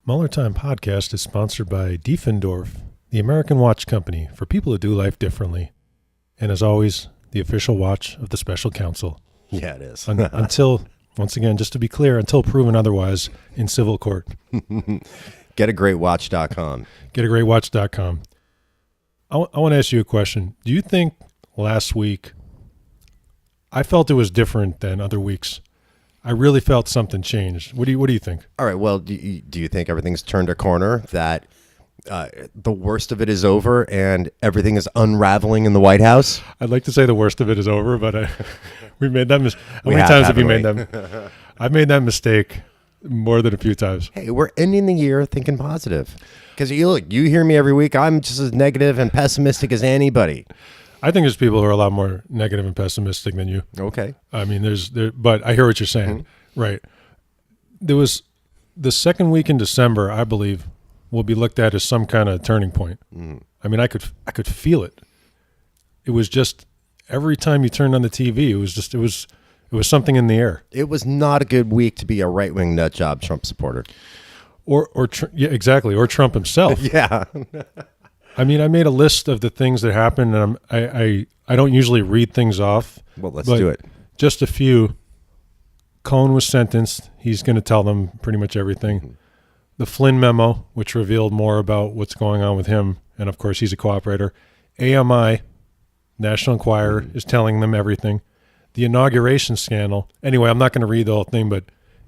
Mueller Time Podcast is sponsored by Diefendorf, the American watch company for people who do life differently. And as always, the official watch of the special counsel. Yeah, it is. Until, once again, just to be clear, until proven otherwise in civil court. GetAGreatWatch.com. GetAGreatWatch.com. I want to ask you a question. Do you think last week, I felt it was different than other weeks? I really felt something changed. What do you think? All right. Well, do you think everything's turned a corner, that the worst of it is over and everything is unraveling in the White House? I'd like to say the worst of it is over, but we made that mistake. How many have, times have you made haven't that? I've made that mistake more than a few times. Hey, we're ending the year thinking positive. Because you hear me every week. I'm just as negative and pessimistic as anybody. I think there's people who are a lot more negative and pessimistic than you. Okay. I mean, but I hear what you're saying. Mm-hmm. Right. There was the second week in December, I believe, will be looked at as some kind of turning point. Mm-hmm. I mean, I could feel it. It was just every time you turned on the TV, it was something in the air. It was not a good week to be a right-wing nut job Trump supporter. Yeah, exactly. Or Trump himself. Yeah. I mean, I made a list of the things that happened, and I don't usually read things off. Well, let's do it. Just a few. Cohen was sentenced. He's going to tell them pretty much everything. Mm-hmm. The Flynn memo, which revealed more about what's going on with him, and of course he's a cooperator. AMI, National Enquirer, is telling them everything. The inauguration scandal. Anyway, I'm not going to read the whole thing, but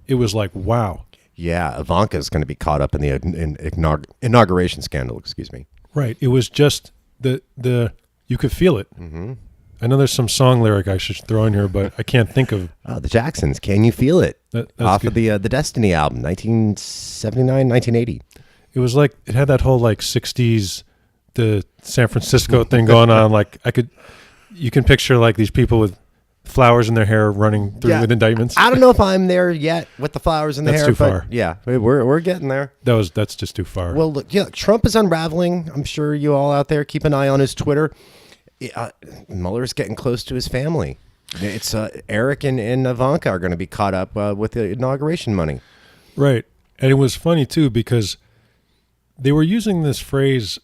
it was like, wow. Yeah, Ivanka's going to be caught up in the inauguration scandal, excuse me. Right. It was just the you could feel it. Mm-hmm. I know there's some song lyric I should throw in here, but I can't think of. The Jacksons, Can You Feel It? Off good. Of the Destiny album, 1979, 1980. It was like, it had that whole like 60s, the San Francisco thing going on. Like you can picture like these people with flowers in their hair running through with indictments. I don't know if I'm there yet with the flowers in the hair. That's too far. Yeah, we're getting there. That's just too far. Well, look, Trump is unraveling. I'm sure you all out there keep an eye on his Twitter. Mueller's getting close to his family. It's Eric and Ivanka are going to be caught up with the inauguration money. Right. And it was funny too, because they were using this phrase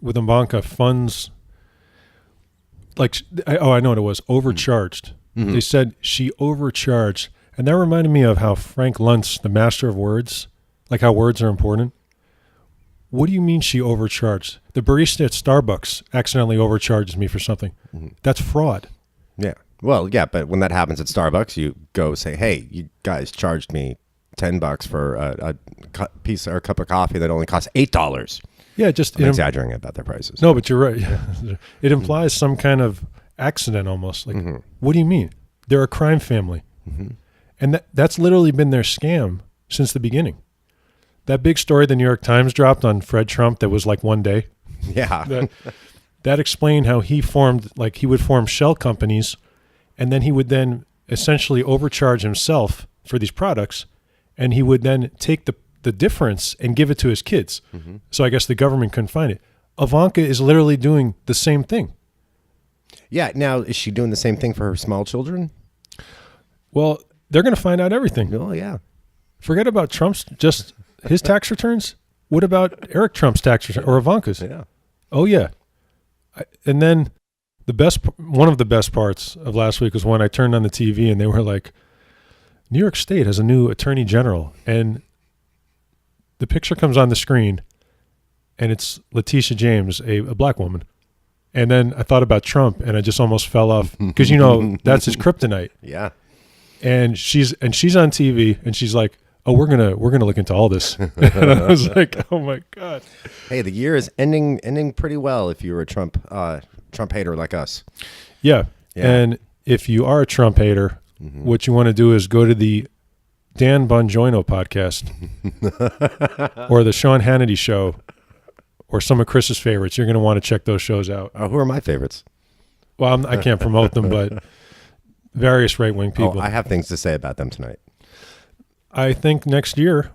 with Ivanka, funds. I know what it was, overcharged. Mm-hmm. They said she overcharged. And that reminded me of how Frank Luntz, the master of words, like how words are important. What do you mean she overcharged? The barista at Starbucks accidentally overcharges me for something. Mm-hmm. That's fraud. Yeah. Well, yeah, but when that happens at Starbucks, you go say, hey, you guys charged me $10 for a piece or a cup of coffee that only costs $8. Yeah, I'm exaggerating about their prices. No, but you're right. It implies some kind of accident almost. Like, mm-hmm. What do you mean? They're a crime family. Mm-hmm. And that's literally been their scam since the beginning. That big story the New York Times dropped on Fred Trump that was like one day. Yeah. That explained how he would form shell companies, and then he would then essentially overcharge himself for these products, and he would then take the difference and give it to his kids. Mm-hmm. So I guess the government couldn't find it. Ivanka is literally doing the same thing. Yeah. Now, is she doing the same thing for her small children? Well, they're going to find out everything. Oh, yeah. Forget about his tax returns. What about Eric Trump's tax return or Ivanka's? Yeah. Oh, yeah. And then one of the best parts of last week was when I turned on the TV and they were like, New York State has a new attorney general, and the picture comes on the screen, and it's Letitia James, a black woman. And then I thought about Trump, and I just almost fell off because that's his kryptonite. Yeah. And she's on TV, and she's like, "Oh, we're gonna look into all this." And I was like, "Oh my God!" Hey, the year is ending pretty well if you're a Trump hater like us. Yeah. And if you are a Trump hater, mm-hmm. what you want to do is go to the Dan Bongiono podcast or the Sean Hannity show or some of Chris's favorites. You're going to want to check those shows out. Who are my favorites? Well, I can't promote them, but various right-wing people. I have things to say about them tonight. I think next year,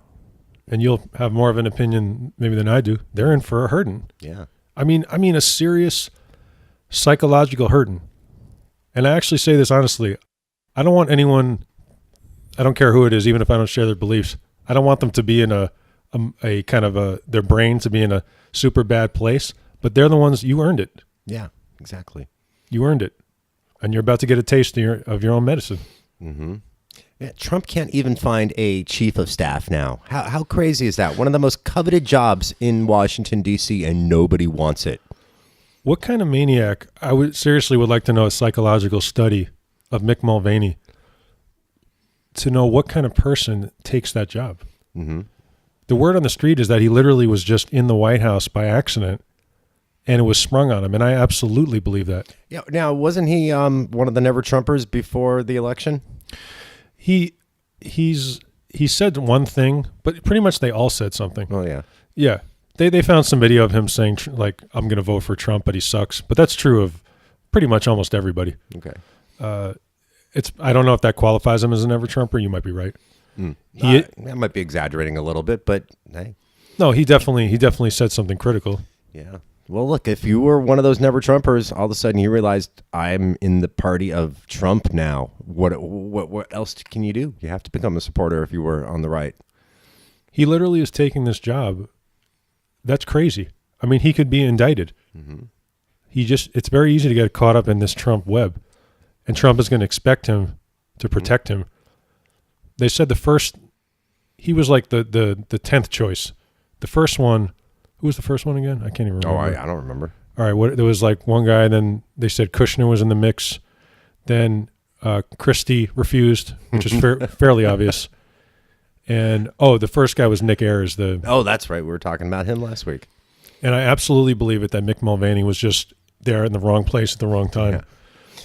and you'll have more of an opinion maybe than I do, they're in for a hurting. Yeah. I mean a serious psychological hurting. And I actually say this honestly. I don't want anyone, I don't care who it is, even if I don't share their beliefs, I don't want them to be in a kind of their brain to be in a super bad place, but they're the ones, you earned it. Yeah, exactly. You earned it. And you're about to get a taste of your own medicine. Mm-hmm. Yeah, Trump can't even find a chief of staff now. How crazy is that? One of the most coveted jobs in Washington, D.C., and nobody wants it. What kind of maniac? I would like to know a psychological study of Mick Mulvaney to know what kind of person takes that job. Mm-hmm. The word on the street is that he literally was just in the White House by accident, and it was sprung on him. And I absolutely believe that. Yeah. Now, wasn't he one of the Never Trumpers before the election? He said one thing, but pretty much they all said something. Oh yeah. Yeah. They found some video of him saying like, I'm going to vote for Trump, but he sucks. But that's true of pretty much almost everybody. Okay. I don't know if that qualifies him as a Never Trumper. You might be right. I might be exaggerating a little bit, but hey. No, he definitely said something critical. Yeah. Well, look, if you were one of those Never Trumpers, all of a sudden you realized I'm in the party of Trump now. What else can you do? You have to become a supporter if you were on the right. He literally is taking this job. That's crazy. I mean, he could be indicted. Mm-hmm. It's very easy to get caught up in this Trump web, and Trump is going to expect him to protect him. They said he was like the 10th choice. The first one, who was the first one again? I can't even remember. Oh, I don't remember. All right, there was like one guy, then they said Kushner was in the mix. Then Christie refused, which is fairly obvious. And, the first guy was Nick Ayers. That's right. We were talking about him last week. And I absolutely believe it that Mick Mulvaney was just there in the wrong place at the wrong time,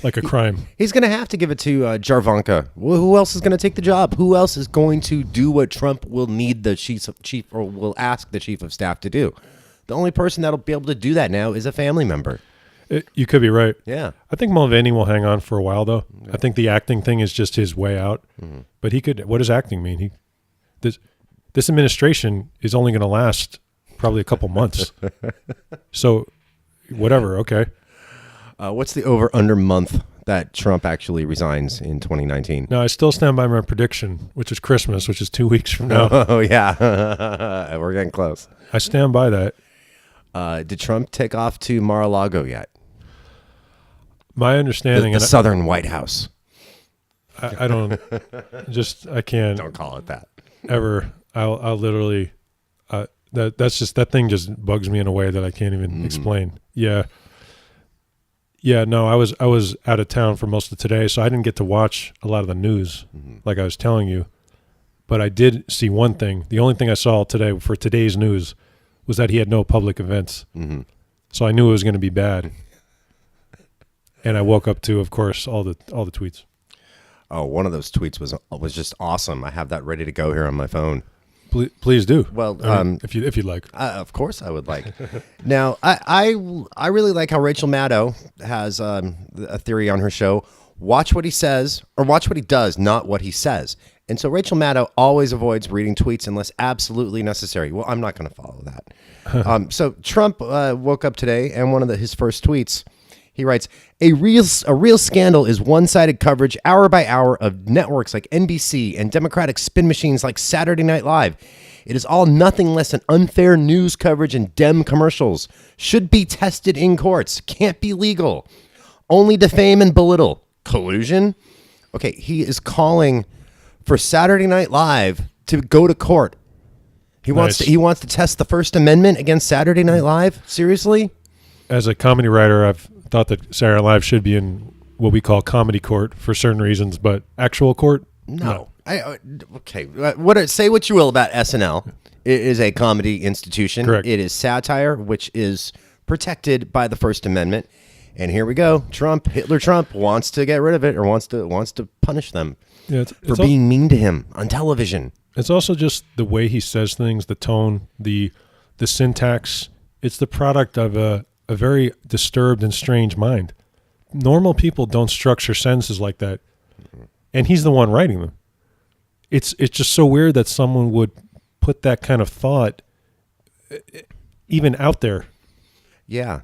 like a crime. He's going to have to give it to Jarvanka. Who else is going to take the job? Who else is going to do what Trump will need the chief or will ask the chief of staff to do? The only person that'll be able to do that now is a family member. You could be right. Yeah. I think Mulvaney will hang on for a while, though. Yeah. I think the acting thing is just his way out. Mm-hmm. But what does acting mean? This administration is only going to last probably a couple months. So, whatever, okay. What's the over-under month that Trump actually resigns in 2019? No, I still stand by my prediction, which is Christmas, which is 2 weeks from now. Oh, yeah. We're getting close. I stand by that. Did Trump take off to Mar-a-Lago yet? My understanding... The Southern White House. I don't... I can't... Don't call it that. Ever. I'll literally... that thing just bugs me in a way that I can't even explain. Yeah. Yeah, no, I was out of town for most of today, so I didn't get to watch a lot of the news, like I was telling you. But I did see one thing. The only thing I saw today for today's news was that he had no public events. Mm-hmm. So I knew it was going to be bad. And I woke up to, of course, all the tweets. Oh, one of those tweets was just awesome. I have that ready to go here on my phone. Please do. Well, if you'd like. Of course I would like. Now, I really like how Rachel Maddow has a theory on her show. Watch what he says, or watch what he does, not what he says. And so Rachel Maddow always avoids reading tweets unless absolutely necessary. Well, I'm not going to follow that. So Trump woke up today, and one of his first tweets, he writes, a real scandal is one-sided coverage hour by hour of networks like NBC and Democratic spin machines like Saturday Night Live. It is all nothing less than unfair news coverage and Dem commercials. Should be tested in courts. Can't be legal. Only defame and belittle. Collusion? Okay, he is calling for Saturday Night Live to go to court. He wants to test the First Amendment against Saturday Night Live? Seriously? As a comedy writer, I've thought that Saturday Night Live should be in what we call comedy court for certain reasons, but actual court? No. Say what you will about SNL. It is a comedy institution. Correct. It is satire, which is protected by the First Amendment. And here we go. Hitler Trump wants to get rid of it, or wants to punish them for being mean to him on television. It's also just the way he says things, the tone, the syntax. It's the product of a very disturbed and strange mind. Normal people don't structure sentences like that, and he's the one writing them. It's just so weird that someone would put that kind of thought even out there. Yeah.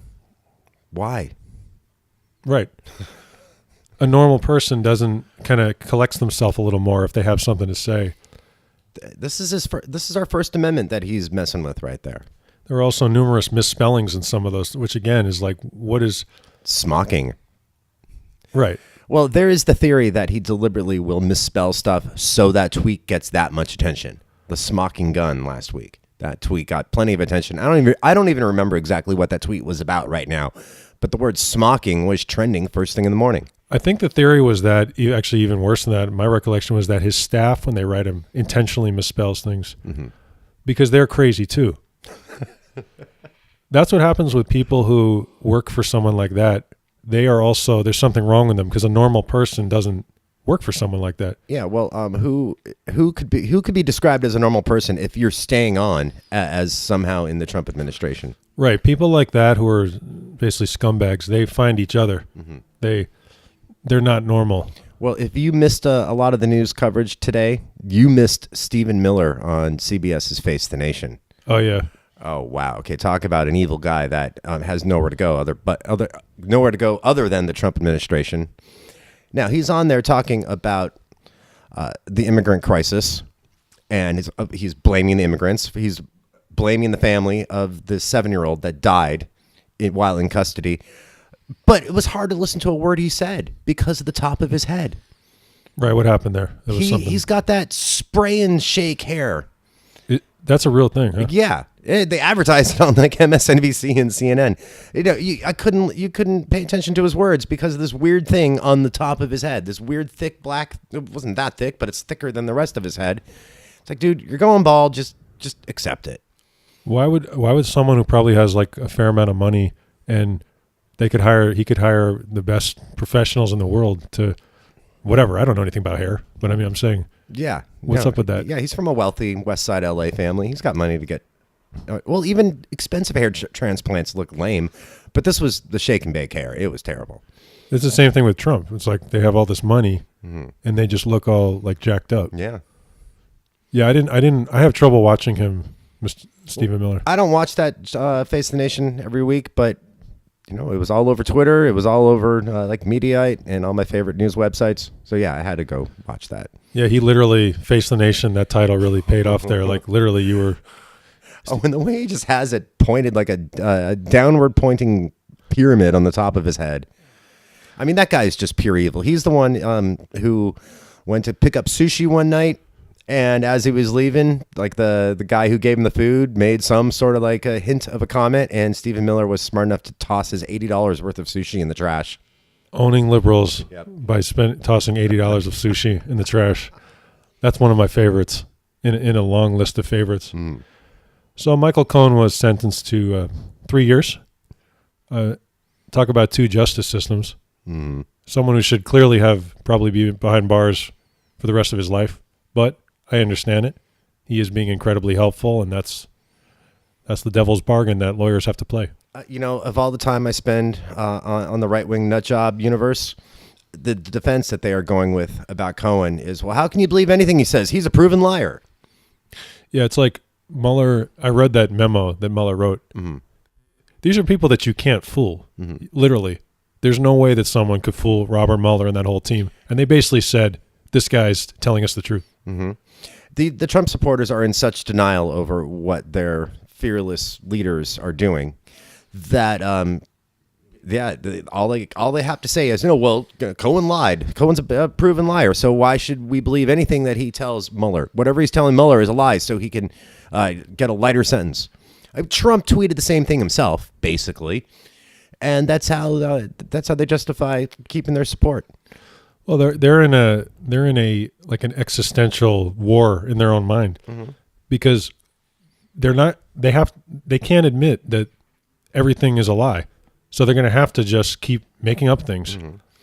Why? Right. A normal person doesn't kind of collects themselves a little more if they have something to say. This is this is our First Amendment that he's messing with right there. There are also numerous misspellings in some of those, which again is like, what is Smocking. right? Well, there is the theory that he deliberately will misspell stuff so that tweet gets that much attention. The smocking gun last week. That tweet got plenty of attention. I don't even remember exactly what that tweet was about right now, but the word smocking was trending first thing in the morning. I think the theory was that, actually even worse than that, my recollection was that his staff, when they write him, intentionally misspells things because they're crazy too. That's what happens with people who work for someone like that. They are also, there's something wrong with them because a normal person doesn't work for someone like that. Yeah, well, who could be described as a normal person if you're staying on as somehow in the Trump administration? Right. People like that who are basically scumbags, they find each other. They're not normal. Well, if you missed a lot of the news coverage today, you missed Stephen Miller on CBS's Face the Nation. Oh, yeah. Oh, wow. Okay, talk about an evil guy that has nowhere to go other than the Trump administration. Now, he's on there talking about the immigrant crisis, and he's blaming the immigrants. He's blaming the family of the 7-year-old that died while in custody. But it was hard to listen to a word he said because of the top of his head. Right. What happened there? There was something. He's got that spray and shake hair. That's a real thing, huh? Yeah. They advertised it on like MSNBC and CNN. You couldn't pay attention to his words because of this weird thing on the top of his head. This weird thick black. It wasn't that thick, but it's thicker than the rest of his head. It's like, dude, you're going bald. Just accept it. Why would someone who probably has like a fair amount of money and he could hire the best professionals in the world to whatever. I don't know anything about hair, but I mean, I'm saying, yeah. What's up with that? Yeah, he's from a wealthy West Side LA family. He's got money to get. Well, even expensive hair transplants look lame, but this was the shake and bake hair. It was terrible. It's the same thing with Trump. It's like they have all this money and they just look all like jacked up. Yeah. Yeah, I have trouble watching him, Mr. Stephen Miller. I don't watch that Face the Nation every week, but it was all over Twitter. It was all over like Mediaite and all my favorite news websites. So yeah, I had to go watch that. Yeah, he literally, Face the Nation, that title really paid off there. Like literally you were... Oh, and the way he just has it pointed like a downward pointing pyramid on the top of his head. I mean, that guy is just pure evil. He's the one who went to pick up sushi one night, and as he was leaving, like the guy who gave him the food made some sort of like a hint of a comment, and Stephen Miller was smart enough to toss his $80 worth of sushi in the trash. Owning liberals by tossing $80 of sushi in the trash. That's one of my favorites in a long list of favorites. So Michael Cohen was sentenced to 3 years. Talk about two justice systems. Someone who should clearly probably be behind bars for the rest of his life. But I understand it. He is being incredibly helpful, and that's the devil's bargain that lawyers have to play. Of all the time I spend on the right-wing nutjob universe, the defense that they are going with about Cohen is, well, how can you believe anything he says? He's a proven liar. Yeah, it's like Mueller. I read that memo that Mueller wrote. These are people that you can't fool. Literally. There's no way that someone could fool Robert Mueller and that whole team. And they basically said, this guy's telling us the truth. The Trump supporters are in such denial over what their fearless leaders are doing that all they have to say is, Cohen lied. Cohen's a proven liar, so why should we believe anything that he tells Mueller? Whatever he's telling Mueller is a lie, so he can get a lighter sentence. Trump tweeted the same thing himself, basically, and that's how they justify keeping their support. Well, they're in a like an existential war in their own mind because they can't admit that everything is a lie. So they're going to have to just keep making up things.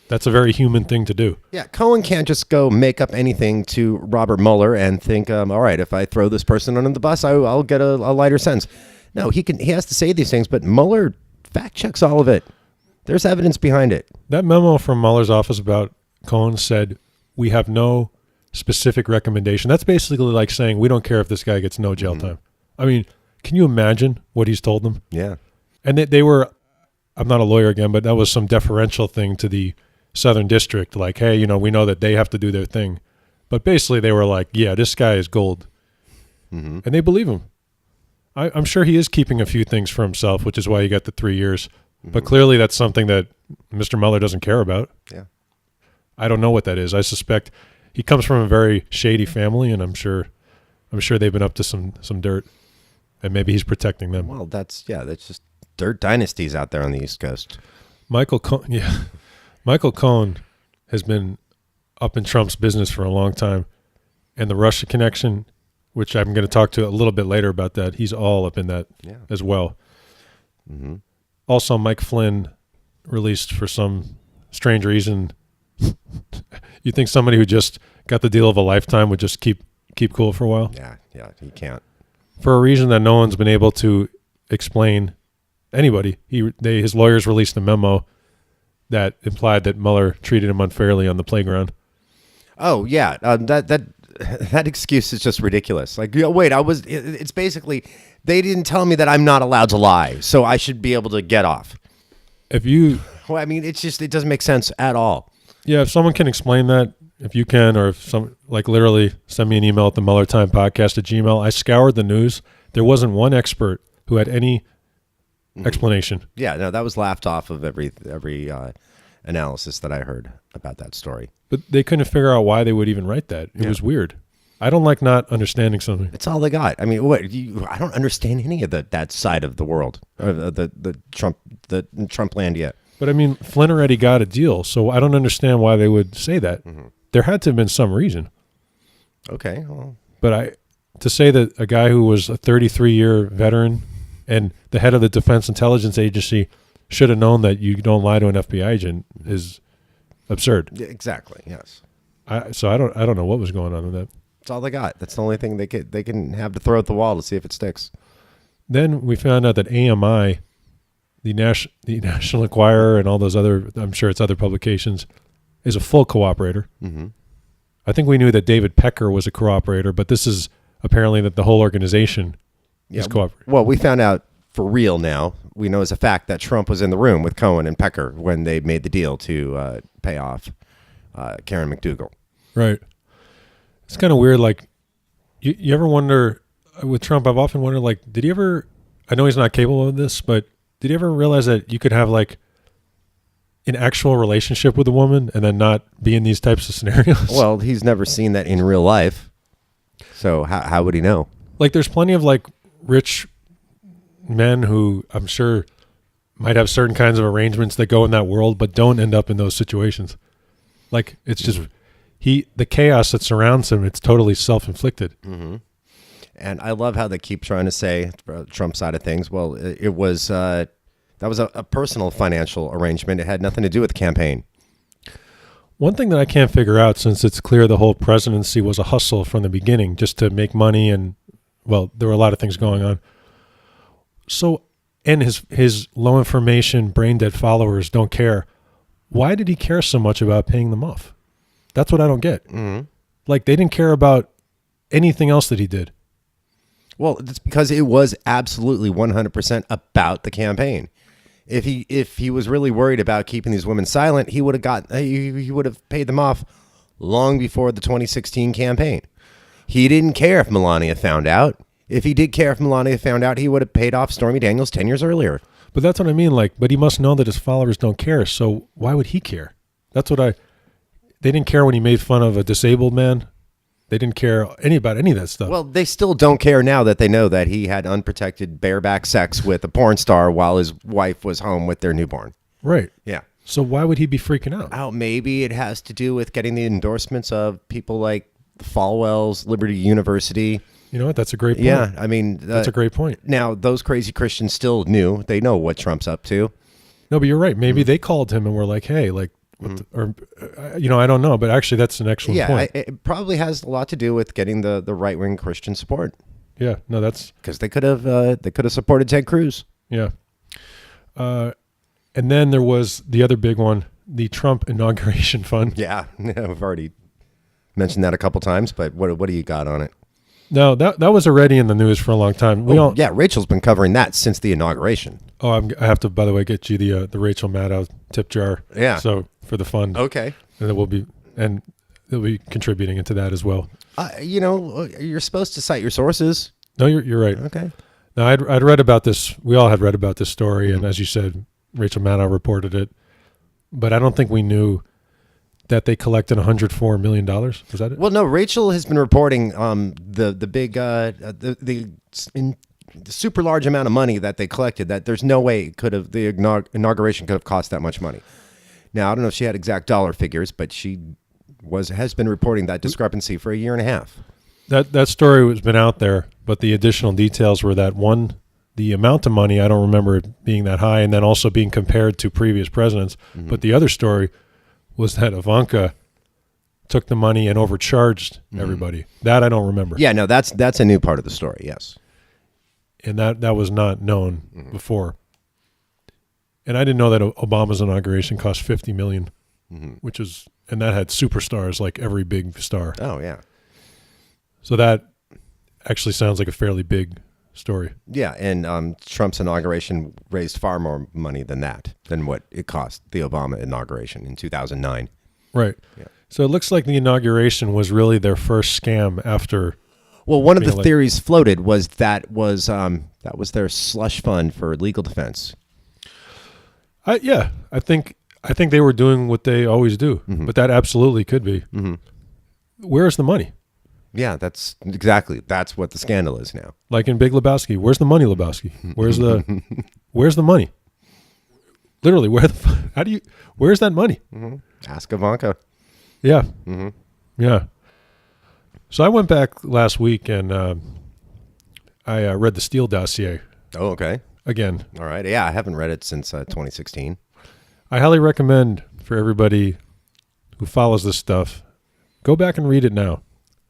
That's a very human thing to do. Yeah, Cohen can't just go make up anything to Robert Mueller and think, all right, if I throw this person under the bus, I'll get a lighter sentence. No, he has to say these things, but Mueller fact checks all of it. There's evidence behind it. That memo from Mueller's office about Cohen said, we have no specific recommendation. That's basically like saying, we don't care if this guy gets no jail time. I mean, can you imagine what he's told them? Yeah. And they were, I'm not a lawyer again, but that was some deferential thing to the Southern District. Like, hey, we know that they have to do their thing. But basically they were like, yeah, this guy is gold. and they believe him. I'm sure he is keeping a few things for himself, which is why he got the 3 years. But clearly that's something that Mr. Mueller doesn't care about. Yeah. I don't know what that is. I suspect he comes from a very shady family, and I'm sure they've been up to some dirt, and maybe he's protecting them. Well, that's just dirt dynasties out there on the East Coast. Michael Cohen has been up in Trump's business for a long time, and the Russia connection, which I'm going to talk to a little bit later about that, he's all up in that as well. Mm-hmm. Also, Mike Flynn released for some strange reason. You think somebody who just got the deal of a lifetime would just keep cool for a while? Yeah, he can't. For a reason that no one's been able to explain. Anybody. His lawyers released a memo that implied that Mueller treated him unfairly on the playground. Oh yeah, that excuse is just ridiculous. Like, wait, it's basically they didn't tell me that I'm not allowed to lie, so I should be able to get off. Well, I mean, it doesn't make sense at all. Yeah, if someone can explain that, if you can, or if literally send me an email at the MuellerTimePodcast@gmail. I scoured the news. There wasn't one expert who had any explanation. Yeah, no, that was laughed off of every analysis that I heard about that story. But they couldn't figure out why they would even write that. It was weird. I don't like not understanding something. It's all they got. I mean, I don't understand any of that side of the world, or the Trumpland yet. But I mean, Flynn already got a deal, so I don't understand why they would say that. Mm-hmm. There had to have been some reason. Okay. Well. But to say that a guy who was a 33-year veteran and the head of the Defense Intelligence Agency should have known that you don't lie to an FBI agent is absurd. Yeah, exactly. Yes. So I don't know what was going on with that. That's all they got. That's the only thing they can have to throw at the wall to see if it sticks. Then we found out that AMI, the National Enquirer, and all those other, I'm sure it's other publications, is a full cooperator. Mm-hmm. I think we knew that David Pecker was a cooperator, but this is apparently that the whole organization is cooperating. Well, we found out for real now. We know as a fact that Trump was in the room with Cohen and Pecker when they made the deal to pay off Karen McDougal. Right. It's kind of weird. Like, you ever wonder with Trump? I've often wondered, like, did he ever? I know he's not capable of this, but did he ever realize that you could have like an actual relationship with a woman and then not be in these types of scenarios? Well, he's never seen that in real life, so how would he know? Like, there's plenty of like rich men who I'm sure might have certain kinds of arrangements that go in that world, but don't end up in those situations. Like, it's just the chaos that surrounds him. It's totally self-inflicted. Mm-hmm. And I love how they keep trying to say Trump's side of things. Well, it was that was a personal financial arrangement. It had nothing to do with the campaign. One thing that I can't figure out, since it's clear the whole presidency was a hustle from the beginning, just to make money, and well, there were a lot of things going on. So, and his low information, brain dead followers don't care. Why did he care so much about paying them off? That's what I don't get. Mm-hmm. Like, they didn't care about anything else that he did. Well, it's because it was absolutely 100% about the campaign. If he was really worried about keeping these women silent, he would have paid them off long before the 2016 campaign. He didn't care if Melania found out. If he did care if Melania found out, he would have paid off Stormy Daniels 10 years earlier. But that's what I mean. Like, but he must know that his followers don't care. So why would he care? That's what they didn't care when he made fun of a disabled man. They didn't care about any of that stuff. Well, they still don't care now that they know that he had unprotected bareback sex with a porn star while his wife was home with their newborn. Right. Yeah. So why would he be freaking out? Oh, maybe it has to do with getting the endorsements of people like the Falwells, Liberty University. You know what? That's a great point. Yeah, I mean... that's a great point. Now, those crazy Christians still knew. They know what Trump's up to. No, but you're right. Maybe they called him and were like, hey, like... I don't know, but actually that's an excellent point. Yeah, it probably has a lot to do with getting the right-wing Christian support. Yeah, no, that's... Because they could have supported Ted Cruz. Yeah. And then there was the other big one, the Trump Inauguration Fund. Yeah, I've already mentioned that a couple times, but what do you got on it? No, that was already in the news for a long time. Yeah, Rachel's been covering that since the inauguration. Oh, I have to, by the way, get you the Rachel Maddow tip jar. Yeah. So for the fund. Okay. And it will be, and that'll be contributing into that as well. You're supposed to cite your sources. No, you're right. Okay. Now, I'd read about this. We all had read about this story, and as you said, Rachel Maddow reported it. But I don't think we knew that they collected $104 million. Was that it? Well, no. Rachel has been reporting the big the super large amount of money that they collected. That there's no way the inauguration could have cost that much money. Now, I don't know if she had exact dollar figures, but she has been reporting that discrepancy for a year and a half. That story has been out there, but the additional details were that the amount of money, I don't remember it being that high, and then also being compared to previous presidents. Mm-hmm. But the other story was that Ivanka took the money and overcharged everybody. That I don't remember. Yeah, no, that's a new part of the story, yes. And that was not known before. And I didn't know that Obama's inauguration cost $50 million, and that had superstars like every big star. Oh, yeah. So that actually sounds like a fairly big story. Yeah, and Trump's inauguration raised far more money than what it cost the Obama inauguration in 2009. Right. Yeah. So it looks like the inauguration was really their first scam after. Well, one of the theories floated was that was their slush fund for legal defense. I think they were doing what they always do, but that absolutely could be. Mm-hmm. Where's the money? Yeah, that's what the scandal is now. Like in Big Lebowski, where's the money, Lebowski? Where's the money? Literally, where's that money? Mm-hmm. Ask Ivanka. Yeah. Mm-hmm. Yeah. So I went back last week and I read the Steele dossier. Oh, okay. Again. All right. Yeah, I haven't read it since 2016. I highly recommend for everybody who follows this stuff, go back and read it now.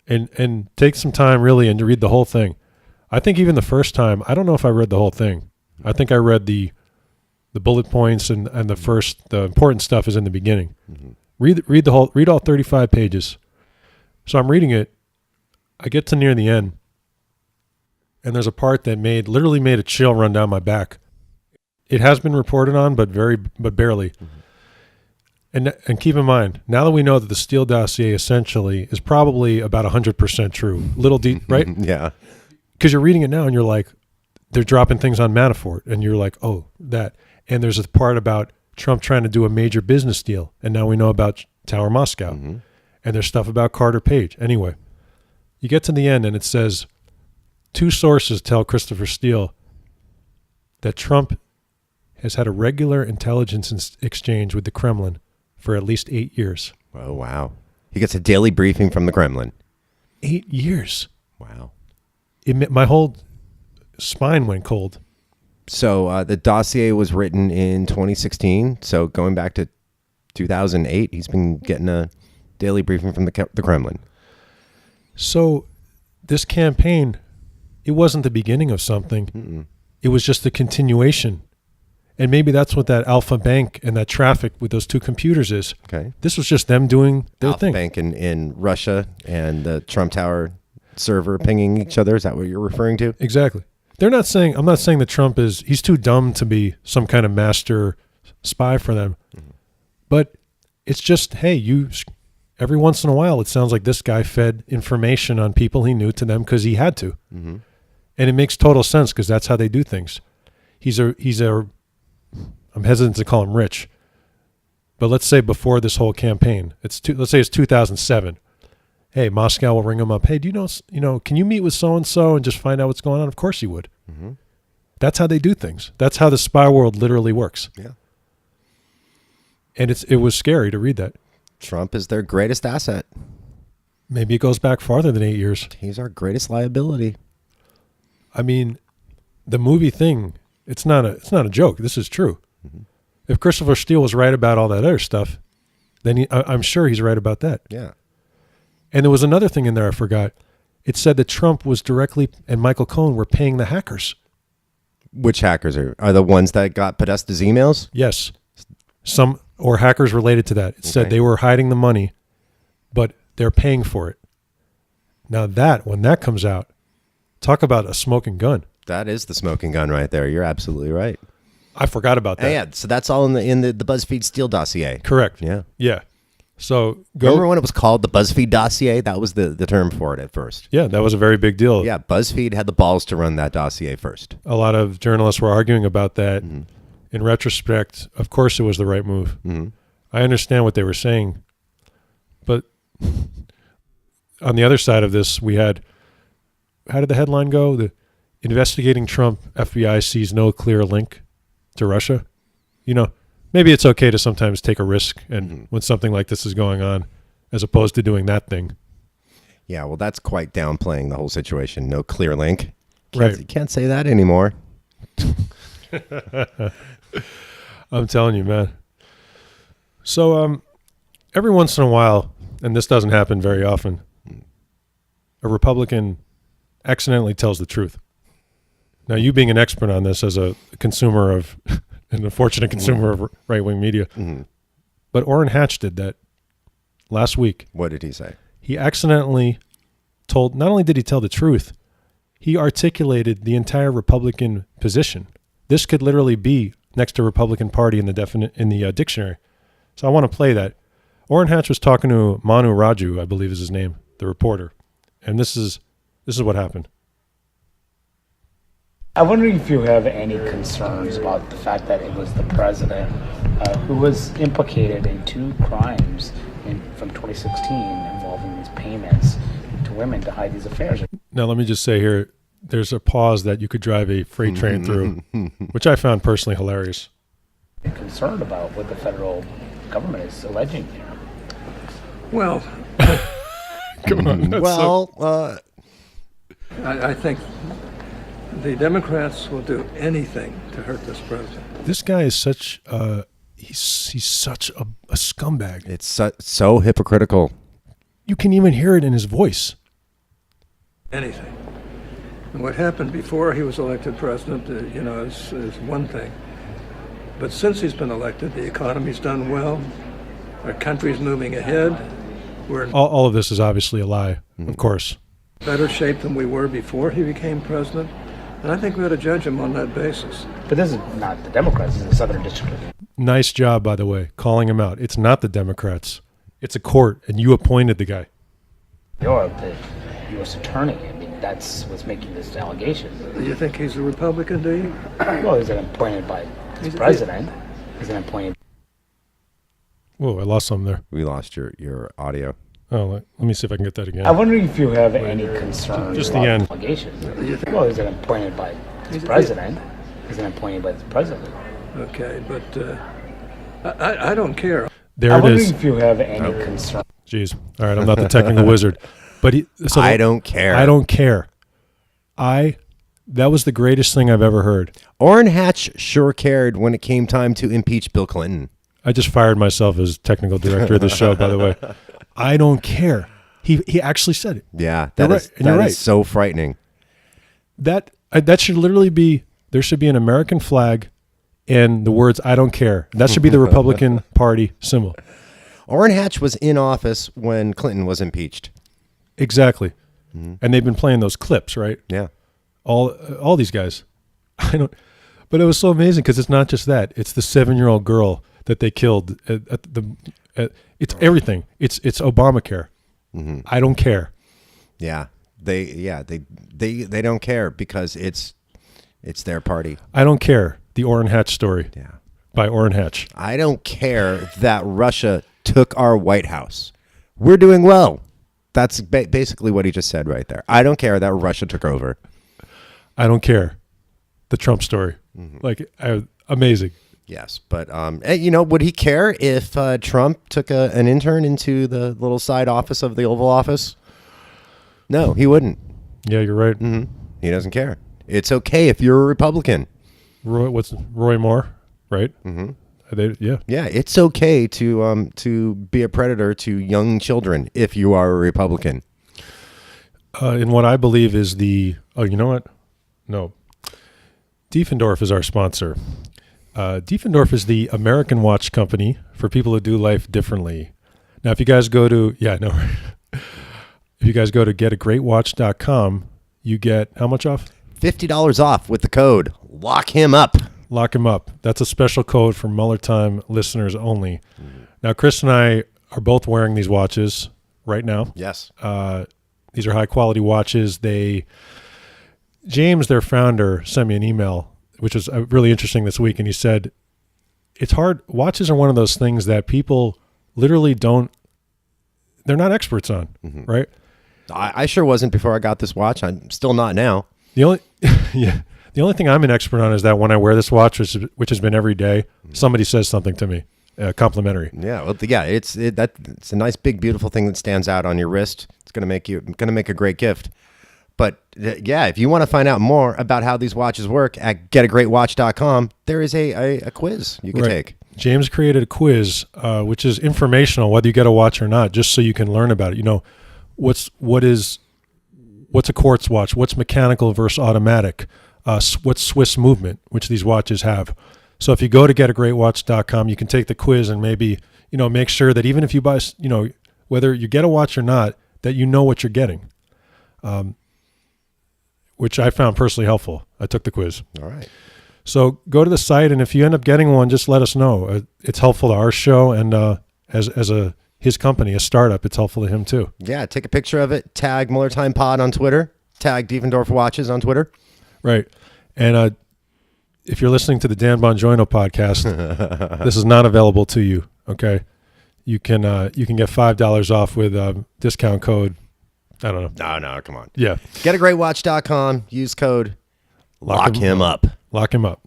And take some time really and to read the whole thing. I think even the first time, I don't know if I read the whole thing. I think I read the bullet points and the important stuff is in the beginning. Mm-hmm. Read all 35 pages. So I'm reading it. I get to near the end, and there's a part that literally made a chill run down my back. It has been reported on, but barely. Mm-hmm. And keep in mind, now that we know that the Steele dossier essentially is probably about 100% true, little deep, right? Yeah. Because you're reading it now and you're like, they're dropping things on Manafort, and you're like, oh, that. And there's a part about Trump trying to do a major business deal, and now we know about Tower Moscow. Mm-hmm. And there's stuff about Carter Page. Anyway, you get to the end and it says, 2 sources tell Christopher Steele that Trump has had a regular intelligence exchange with the Kremlin for at least 8 years. Oh, wow. He gets a daily briefing from the Kremlin. 8 years. Wow. My whole spine went cold. So the dossier was written in 2016. So going back to 2008, he's been getting a daily briefing from the Kremlin. So this campaign, it wasn't the beginning of something. Mm-mm. It was just the continuation. And maybe that's what that Alpha Bank and that traffic with those 2 computers is. Okay. This was just them doing their Alpha thing. Bank in Russia and the Trump Tower server pinging each other. Is that what you're referring to? Exactly. I'm not saying that Trump he's too dumb to be some kind of master spy for them. Mm-hmm. But it's just, hey, every once in a while, it sounds like this guy fed information on people he knew to them because he had to. Mm-hmm. And it makes total sense because that's how they do things. I'm hesitant to call him rich, but let's say before this whole campaign, let's say it's 2007. Hey, Moscow will ring him up. Hey, do you know, can you meet with so-and-so and just find out what's going on? Of course he would. Mm-hmm. That's how they do things. That's how the spy world literally works. Yeah. And it was scary to read that. Trump is their greatest asset. Maybe it goes back farther than 8 years. He's our greatest liability. I mean, the movie thing, it's not a joke. This is true. Mm-hmm. If Christopher Steele was right about all that other stuff, then I'm sure he's right about that. Yeah. And there was another thing in there I forgot. It said that Trump was directly and Michael Cohen were paying the hackers. Which hackers are the ones that got Podesta's emails? Yes. Or hackers related to that. It said they were hiding the money, but they're paying for it. Now when that comes out, talk about a smoking gun. That is the smoking gun right there. You're absolutely right. I forgot about that. Yeah, so that's all in the BuzzFeed Steele dossier. Correct. Yeah. Yeah. So Remember when it was called the BuzzFeed dossier? That was the term for it at first. Yeah, that was a very big deal. Yeah, BuzzFeed had the balls to run that dossier first. A lot of journalists were arguing about that. Mm-hmm. In retrospect, of course it was the right move. Mm-hmm. I understand what they were saying. But on the other side of this, we had, how did the headline go? The investigating Trump, FBI sees no clear link to Russia. You know, maybe it's okay to sometimes take a risk and when something like this is going on, as opposed to doing that thing. Yeah, well, that's quite downplaying the whole situation. No clear link. Right. You can't say that anymore. I'm telling you, man. So every once in a while, and this doesn't happen very often, a Republican accidentally tells the truth. Now, you being an expert on this as a consumer of, an unfortunate consumer of right-wing media, but Orrin Hatch did that last week. What did he say? He accidentally told, not only did he tell the truth, he articulated the entire Republican position. This could literally be next to Republican Party in the dictionary. So I want to play that. Orrin Hatch was talking to Manu Raju, I believe is his name, the reporter, and this is what happened. I'm wondering if you have any concerns about the fact that it was the president who was implicated in 2 crimes from 2016 involving these payments to women to hide these affairs. Now, let me just say here, there's a pause that you could drive a freight train through, which I found personally hilarious. I'm concerned about what the federal government is alleging here. Well, Come on. I think the Democrats will do anything to hurt this president. This guy is such he's such a scumbag. It's so hypocritical. You can even hear it in his voice. Anything. And what happened before he was elected president, is one thing. But since he's been elected, the economy's done well. Our country's moving ahead. We're in All of this is obviously a lie, of course. better shape than we were before he became president. And I think we ought to judge him on that basis. But this is not the Democrats, this is the Southern District. Nice job, by the way, calling him out. It's not the Democrats. It's a court, and you appointed the guy. You're the U.S. attorney. I mean, that's what's making this allegation. Do you think he's a Republican, do you? Well, he's appointed by the president. He's appointed. Whoa, I lost something there. We lost your audio. Oh, let me see if I can get that again. I'm wondering if you have any concerns Just the about end. the allegations. Well, he's appointed by the president. He's appointed by the president. Okay, but I don't care. There I'm it wondering is. if you have any concerns. Jeez. All right, I'm not the technical wizard. But I don't care. I don't care. That was the greatest thing I've ever heard. Orrin Hatch sure cared when it came time to impeach Bill Clinton. I just fired myself as technical director of the show, by the way. I don't care. He actually said it. Yeah, You're that right, is and you're that right. is so frightening. That should literally be, there should be an American flag and the words "I don't care." That should be the Republican Party symbol. Orrin Hatch was in office when Clinton was impeached. Exactly. And they've been playing those clips, right? Yeah. All these guys. But it was so amazing because it's not just that. It's the 7-year-old girl that they killed it's everything. It's Obamacare. I don't care. Yeah. They don't care because it's their party. I don't care. The Orrin Hatch story. Yeah. By Orrin Hatch. I don't care that Russia took our White House. We're doing well. That's basically what he just said right there. I don't care that Russia took over. I don't care. The Trump story. Amazing. Yes, but would he care if Trump took an intern into the little side office of the Oval Office? No, he wouldn't. Yeah, you're right. He doesn't care. It's okay if you're a Republican. Roy Moore, right? Yeah. Yeah, it's okay to be a predator to young children if you are a Republican. In what I believe is you know what? No. Diefendorf is our sponsor. Diefendorf is the American watch company for people who do life differently. Now, if you guys go to, if you guys go to getagreatwatch.com, you get how much off? $50 off with the code Lock Him Up. Lock him up. That's a special code for Mueller Time listeners only. Now, Chris and I are both wearing these watches right now. Yes. These are high quality watches. James, their founder, sent me an email, which was really interesting this week. And he said, it's hard. Watches are one of those things that people literally they're not experts on, right? I sure wasn't before I got this watch. I'm still not now. The only thing I'm an expert on is that when I wear this watch, which has been every day, somebody says something to me, complimentary. Yeah, well, it's a nice, big, beautiful thing that stands out on your wrist. It's gonna make a great gift. But if you want to find out more about how these watches work at getagreatwatch.com, there is a quiz you can take. James created a quiz, which is informational, whether you get a watch or not, just so you can learn about it. You know, what's a quartz watch? What's mechanical versus automatic? What's Swiss movement, which these watches have. So if you go to getagreatwatch.com, you can take the quiz and maybe, make sure that even if you buy, whether you get a watch or not, that you know what you're getting, which I found personally helpful. I took the quiz. All right. So go to the site, and if you end up getting one, just let us know. It's helpful to our show, and as his company, a startup, it's helpful to him too. Yeah, take a picture of it. Tag Mueller Time Pod on Twitter. Tag Diefendorf Watches on Twitter. Right. And if you're listening to the Dan Bonjourno podcast, this is not available to you. Okay, you can get $5 off with discount code. I don't know. No, come on. Yeah. Getagreatwatch.com. Use code Lock him up. Lock him up.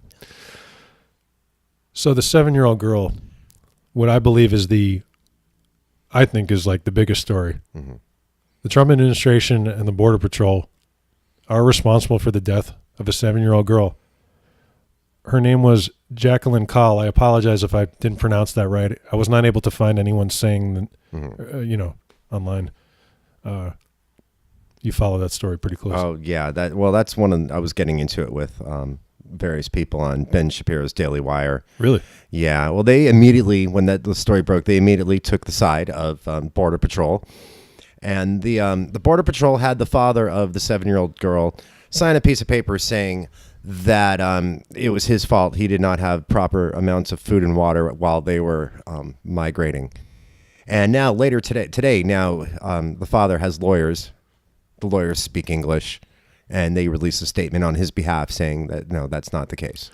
So the 7-year-old girl, what I believe is I think is like the biggest story. Mm-hmm. The Trump administration and the Border Patrol are responsible for the death of a 7-year-old girl. Her name was Jacqueline Call. I apologize if I didn't pronounce that right. I was not able to find anyone saying that, online. You follow that story pretty close. Oh yeah, that's one I was getting into it with various people on Ben Shapiro's Daily Wire. Really? Yeah. Well, they immediately, when the story broke, they immediately took the side of Border Patrol, and the Border Patrol had the father of the 7-year-old girl sign a piece of paper saying that it was his fault. He did not have proper amounts of food and water while they were migrating. And now later today, the father has lawyers. The lawyers speak English, and they release a statement on his behalf saying that, no, that's not the case.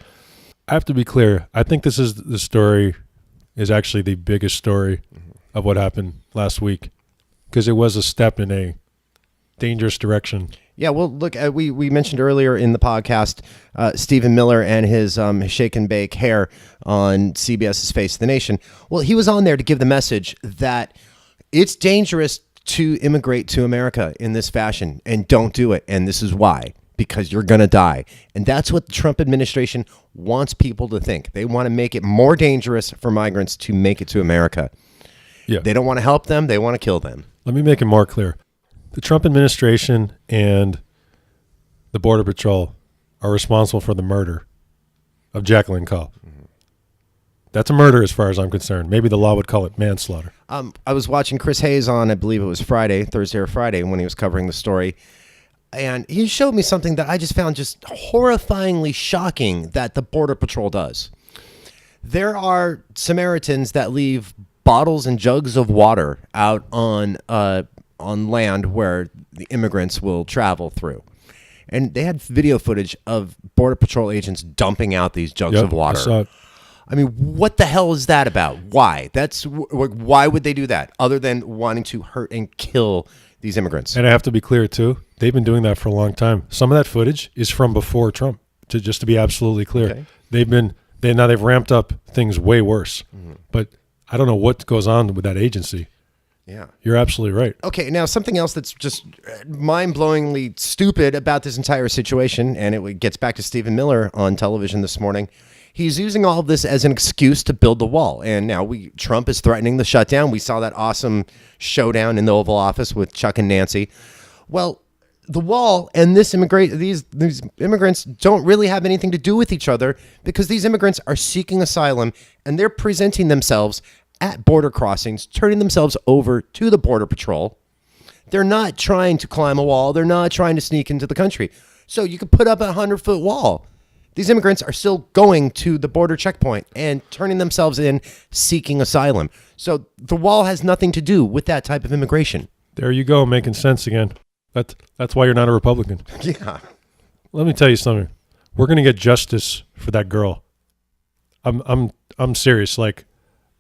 I have to be clear. I think the story is actually the biggest story of what happened last week, because it was a step in a dangerous direction. Yeah, well, look, we mentioned earlier in the podcast Stephen Mueller and his shake and bake hair on CBS's Face of the Nation. Well, he was on there to give the message that it's dangerous to immigrate to America in this fashion, and don't do it. And this is why, because you're going to die. And that's what the Trump administration wants people to think. They want to make it more dangerous for migrants to make it to America. Yeah. They don't want to help them. They want to kill them. Let me make it more clear. The Trump administration and the Border Patrol are responsible for the murder of Jacqueline Call. That's a murder as far as I'm concerned. Maybe the law would call it manslaughter. I was watching Chris Hayes on, I believe it was Thursday or Friday, when he was covering the story. And he showed me something that I just found just horrifyingly shocking that the Border Patrol does. There are Samaritans that leave bottles and jugs of water out on land where the immigrants will travel through. And they had video footage of Border Patrol agents dumping out these jugs of water. I saw it. I mean, what the hell is that about? Why? Why would they do that other than wanting to hurt and kill these immigrants? And I have to be clear too. They've been doing that for a long time. Some of that footage is from before Trump. Just to be absolutely clear, okay. They've ramped up things way worse. Mm-hmm. But I don't know what goes on with that agency. Yeah, you're absolutely right. Okay, now something else that's just mind-blowingly stupid about this entire situation, and it gets back to Stephen Mueller on television this morning. He's using all of this as an excuse to build the wall. And now Trump is threatening the shutdown. We saw that awesome showdown in the Oval Office with Chuck and Nancy. Well, the wall and these immigrants don't really have anything to do with each other, because these immigrants are seeking asylum and they're presenting themselves at border crossings, turning themselves over to the Border Patrol. They're not trying to climb a wall. They're not trying to sneak into the country. So you could put up a 100-foot wall. These immigrants are still going to the border checkpoint and turning themselves in, seeking asylum. So the wall has nothing to do with that type of immigration. There you go, making sense again. That's why you're not a Republican. Yeah. Let me tell you something. We're gonna get justice for that girl. I'm serious. Like,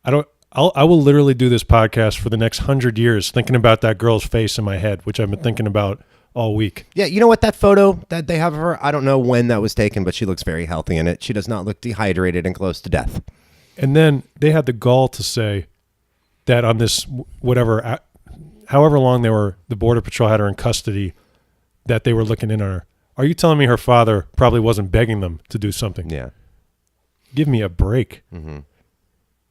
I will literally do this podcast for the next 100 years thinking about that girl's face in my head, which I've been thinking about all week. Yeah, you know what? That photo that they have of her, I don't know when that was taken, but she looks very healthy in it. She does not look dehydrated and close to death. And then they had the gall to say that on this whatever, however long the Border Patrol had her in custody, that they were looking in on her. Are you telling me her father probably wasn't begging them to do something? Yeah. Give me a break. Mm-hmm.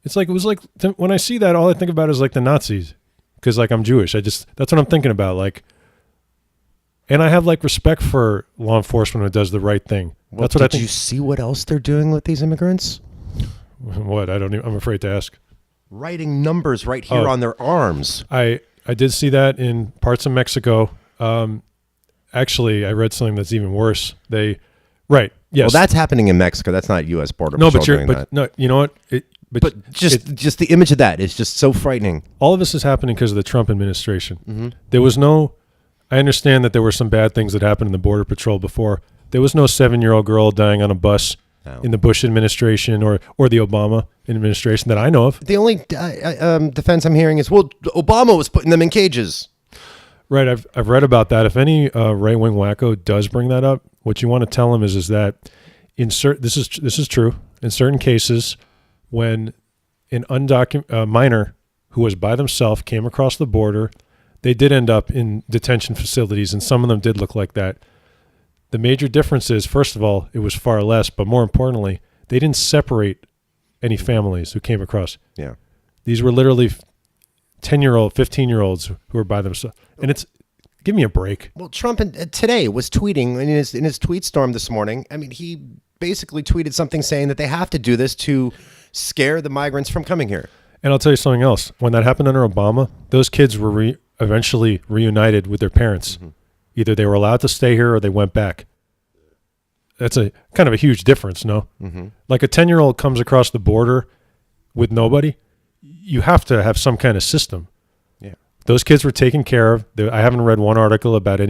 It was like when I see that, all I think about is like the Nazis, because like I'm Jewish. That's what I'm thinking about. Like, and I have like respect for law enforcement who does the right thing. Well, That's what I think. Did you see what else they're doing with these immigrants? What? I'm afraid to ask. Writing numbers right here on their arms. I did see that in parts of Mexico. Actually, I read something that's even worse. Yes. Well, that's happening in Mexico. That's not U.S. Border Patrol doing that. No, you know what? But just the image of that is just so frightening. All of this is happening because of the Trump administration. Mm-hmm. There was no. I understand that there were some bad things that happened in the Border Patrol before. There was no 7-year-old girl dying on a bus in the Bush administration or the Obama administration that I know of. The only defense I'm hearing is, well, Obama was putting them in cages. Right, I've read about that. If any right-wing wacko does bring that up, what you want to tell him is that this is true. In certain cases, when an minor who was by themselves came across the border, they did end up in detention facilities, and some of them did look like that. The major difference is, first of all, it was far less, but more importantly, they didn't separate any families who came across. Yeah. These were literally 10-year-old, 15-year-olds who were by themselves. And give me a break. Well, Trump today was tweeting in his tweet storm this morning. I mean, he basically tweeted something saying that they have to do this to scare the migrants from coming here. And I'll tell you something else. When that happened under Obama, those kids were eventually reunited with their parents. Mm-hmm. Either they were allowed to stay here or they went back. That's a kind of a huge difference, no? Mm-hmm. Like a 10-year-old comes across the border with nobody, you have to have some kind of system. Yeah. Those kids were taken care of. I haven't read one article about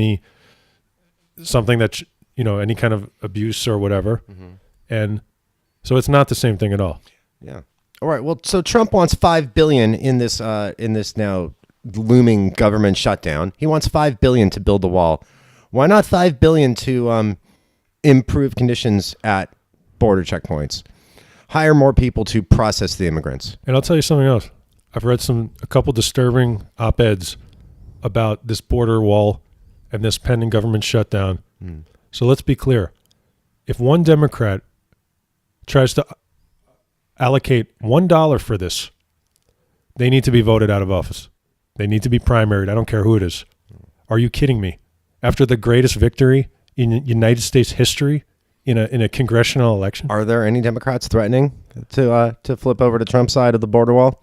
something that, any kind of abuse or whatever. Mm-hmm. And so it's not the same thing at all. Yeah. All right. Well, so Trump wants $5 billion in this now looming government shutdown. He wants $5 billion to build the wall. Why not $5 billion to improve conditions at border checkpoints? Hire more people to process the immigrants. And I'll tell you something else. I've read a couple disturbing op-eds about this border wall and this pending government shutdown. Mm. So let's be clear. If one Democrat tries to allocate $1 for this, they need to be voted out of office. They need to be primaried. I don't care who it is. Are you kidding me? After the greatest victory in United States history in a congressional election? Are there any Democrats threatening to flip over to Trump's side of the border wall?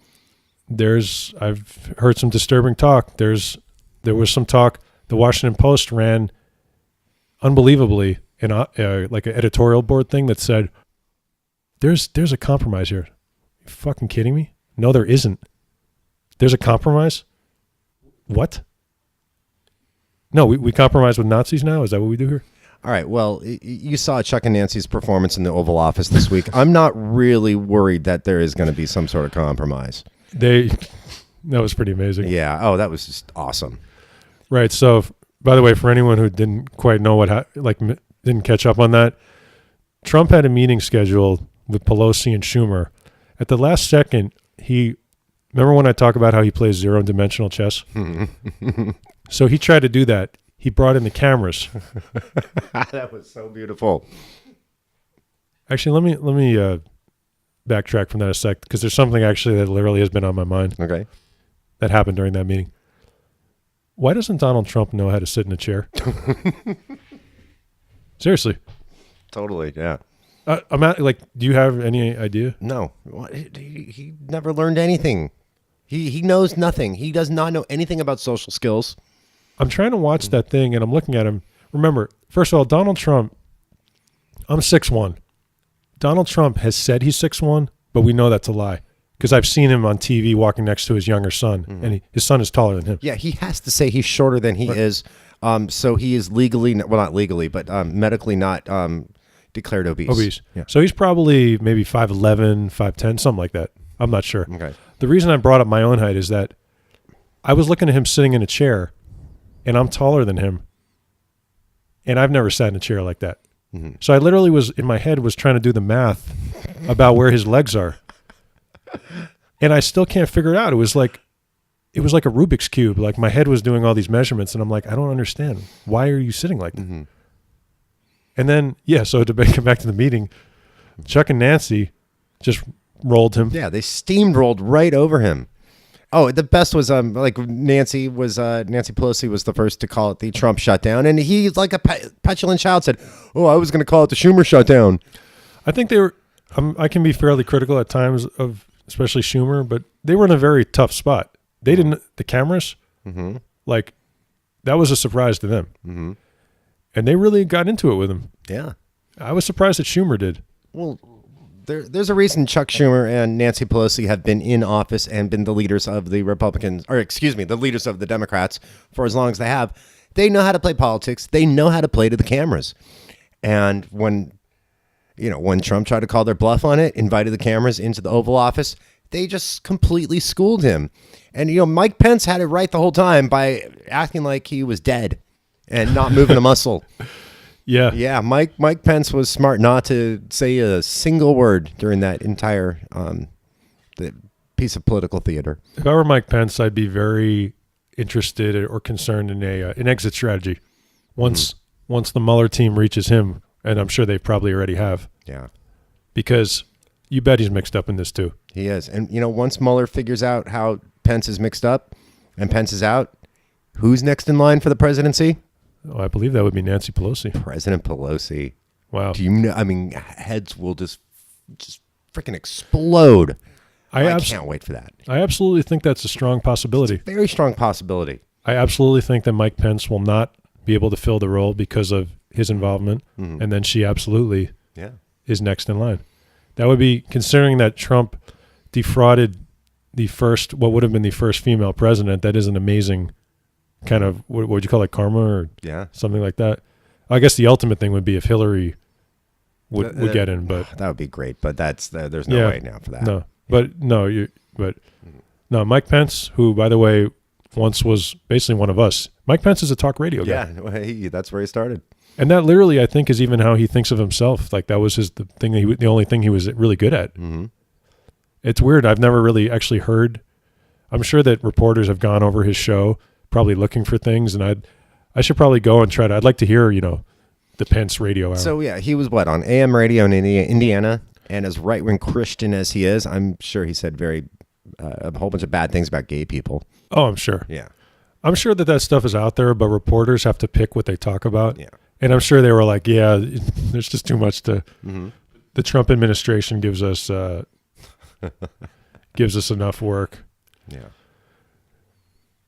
I've heard some disturbing talk. There was some talk. The Washington Post ran unbelievably like an editorial board thing that said, there's a compromise here. You fucking kidding me? No, there isn't. There's a compromise? What? No, we compromise with Nazis now? Is that what we do here? All right. Well, you saw Chuck and Nancy's performance in the Oval Office this week. I'm not really worried that there is going to be some sort of compromise. That was pretty amazing. Yeah. Oh, that was just awesome. Right. So, by the way, for anyone who didn't quite know didn't catch up on that, Trump had a meeting scheduled with Pelosi and Schumer. At the last second, remember when I talk about how he plays zero-dimensional chess? So he tried to do that. He brought in the cameras. That was so beautiful. Actually, let me backtrack from that a sec, because there's something actually that literally has been on my mind. Okay. That happened during that meeting. Why doesn't Donald Trump know how to sit in a chair? Seriously. Totally, yeah. Do you have any idea? No. He never learned anything. He knows nothing. He does not know anything about social skills. I'm trying to watch that thing, and I'm looking at him. Remember, first of all, Donald Trump, I'm 6'1". Donald Trump has said he's 6'1", but we know that's a lie because I've seen him on TV walking next to his younger son, and his son is taller than him. Yeah, he has to say he's shorter than he is. So he is legally, well, not legally, but medically not declared obese. Yeah. So he's probably maybe 5'11", 5'10", something like that. I'm not sure. Okay. The reason I brought up my own height is that I was looking at him sitting in a chair, and I'm taller than him, and I've never sat in a chair like that. Mm-hmm. So I literally was, in my head, was trying to do the math about where his legs are. And I still can't figure it out. It was like a Rubik's Cube. Like my head was doing all these measurements, and I'm like, I don't understand. Why are you sitting like that? Mm-hmm. And then, so to come back to the meeting, Chuck and Nancy just rolled him. Yeah, they steamrolled right over him. Oh, the best was Nancy Pelosi was the first to call it the Trump shutdown, and he, like a petulant child, said, "Oh, I was going to call it the Schumer shutdown." I think they were. I can be fairly critical at times of especially Schumer, but they were in a very tough spot. They didn't. The cameras, like, that was a surprise to them, and they really got into it with him. Yeah, I was surprised that Schumer did. Well, there's a reason Chuck Schumer and Nancy Pelosi have been in office and been the leaders of the Republicans, or excuse me, the leaders of the Democrats for as long as they have. They know how to play politics. They know how to play to the cameras. And when Trump tried to call their bluff on it, invited the cameras into the Oval Office, they just completely schooled him. And, Mike Pence had it right the whole time by acting like he was dead and not moving a muscle. Yeah. Yeah, Mike Pence was smart not to say a single word during that entire the piece of political theater. If I were Mike Pence, I'd be very interested or concerned in an exit strategy. Once the Mueller team reaches him, and I'm sure they probably already have. Yeah. Because you bet he's mixed up in this too. He is. And, once Mueller figures out how Pence is mixed up and Pence is out, who's next in line for the presidency? Oh, I believe that would be Nancy Pelosi. President Pelosi. Wow. Do you know? I mean, heads will just freaking explode. I can't wait for that. I absolutely think that's a strong possibility. It's a very strong possibility. I absolutely think that Mike Pence will not be able to fill the role because of his involvement, and then she absolutely is next in line. That would be, considering that Trump defrauded what would have been the first female president. That is an amazing kind of, what would you call it, karma or something like that. I guess the ultimate thing would be if Hillary would get in, but that would be great. But there's no way now for that. No, Mike Pence, who, by the way, once was basically one of us. Mike Pence is a talk radio guy. Yeah, that's where he started. And that literally, I think, is even how he thinks of himself. Like that was the only thing he was really good at. Mm-hmm. It's weird. I've never really actually heard. I'm sure that reporters have gone over his show, probably looking for things, and I should probably go and try to. I'd like to hear, the Pence radio hour. So he was on AM radio in Indiana, and as right-wing Christian as he is, I'm sure he said a whole bunch of bad things about gay people. Oh, I'm sure. Yeah. I'm sure that stuff is out there, but reporters have to pick what they talk about. Yeah. And I'm sure they were like, there's just too much to. Mm-hmm. The Trump administration gives us enough work. Yeah.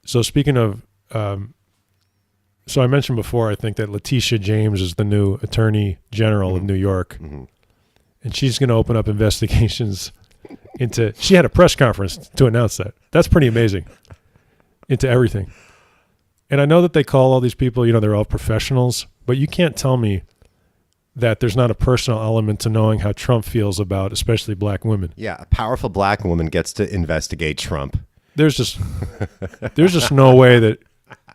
So speaking of, so I mentioned before, I think that Letitia James is the new Attorney General of New York, and she's going to open up investigations into. She had a press conference to announce that. That's pretty amazing. Into everything. And I know that they call all these people, they're all professionals, but you can't tell me that there's not a personal element to knowing how Trump feels about especially black women. Yeah, a powerful black woman gets to investigate Trump. There's just no way that.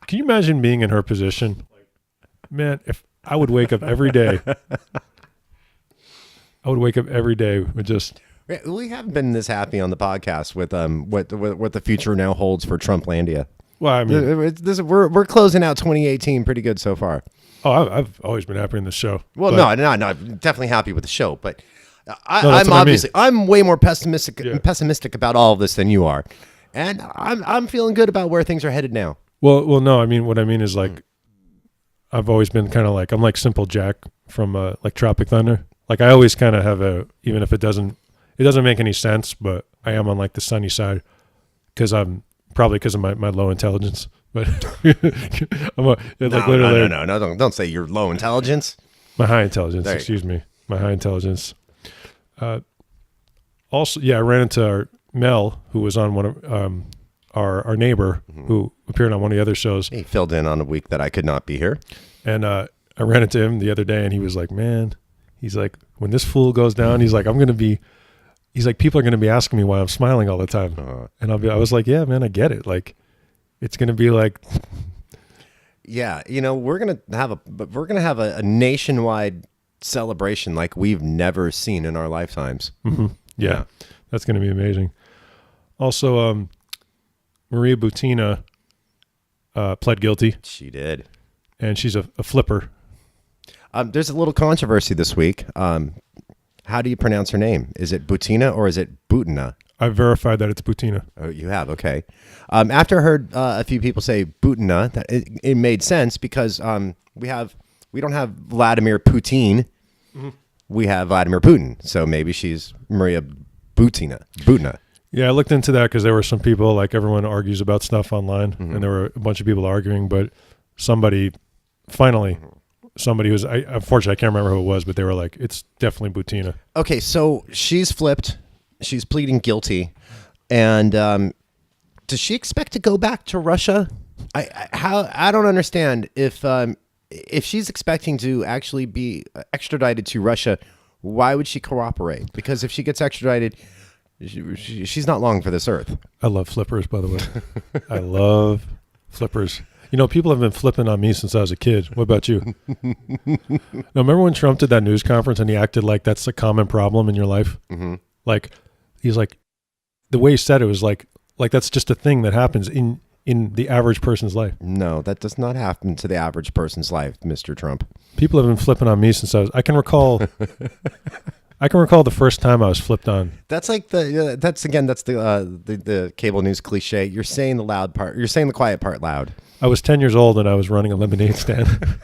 Can you imagine being in her position? Man, if I would wake up every day. With just. We haven't been this happy on the podcast with what the future now holds for Trumplandia. Well, I mean, we're closing out 2018 pretty good so far. Oh, I've always been happy in this show. Well, no, I'm definitely happy with the show, but I'm way more pessimistic about all of this than you are, and I'm feeling good about where things are headed now. Well, no, I mean, what I mean is like, I've always been kind of like, I'm like Simple Jack from like Tropic Thunder. Like I always kind of have even if it doesn't make any sense, but I am on like the sunny side because of my low intelligence. But no, don't say you're low intelligence. My high intelligence, excuse me. my high intelligence. Also, yeah, I ran into Mel, who was on one of our neighbor, who appeared on one of the other shows. He filled in on a week that I could not be here. And I ran into him the other day, and he was like, man, he's like, when this fool goes down, he's like, he's like, people are going to be asking me why I'm smiling all the time. And I was like, yeah, man, I get it. Like, it's going to be like, yeah, we're going to have a nationwide celebration like we've never seen in our lifetimes. mm-hmm. Yeah, that's going to be amazing. Also, Maria Butina pled guilty. She did. And she's a flipper. There's a little controversy this week. How do you pronounce her name? Is it Butina or is it Butina? I've verified that it's Butina. Oh, you have? Okay. After I heard a few people say Butina, that it made sense because we don't have Vladimir Putin. Mm-hmm. We have Vladimir Putin. So maybe she's Maria Butina. Yeah, I looked into that because there were some people, like everyone argues about stuff online, and there were a bunch of people arguing, but somebody who's, unfortunately, I can't remember who it was, but they were like, it's definitely Butina. Okay, so she's flipped. She's pleading guilty. And does she expect to go back to Russia? I don't understand. If she's expecting to actually be extradited to Russia, why would she cooperate? Because if she gets extradited, she's not long for this earth. I love flippers, by the way. I love flippers. People have been flipping on me since I was a kid. What about you? Now, remember when Trump did that news conference and he acted like that's a common problem in your life? Mm-hmm. Like, he's like, the way he said it was like that's just a thing that happens in the average person's life. No, that does not happen to the average person's life, Mr. Trump. People have been flipping on me since I can recall the first time I was flipped on. That's like that's the cable news cliche. You're saying the loud part. You're saying the quiet part loud. I was 10 years old and I was running a lemonade stand.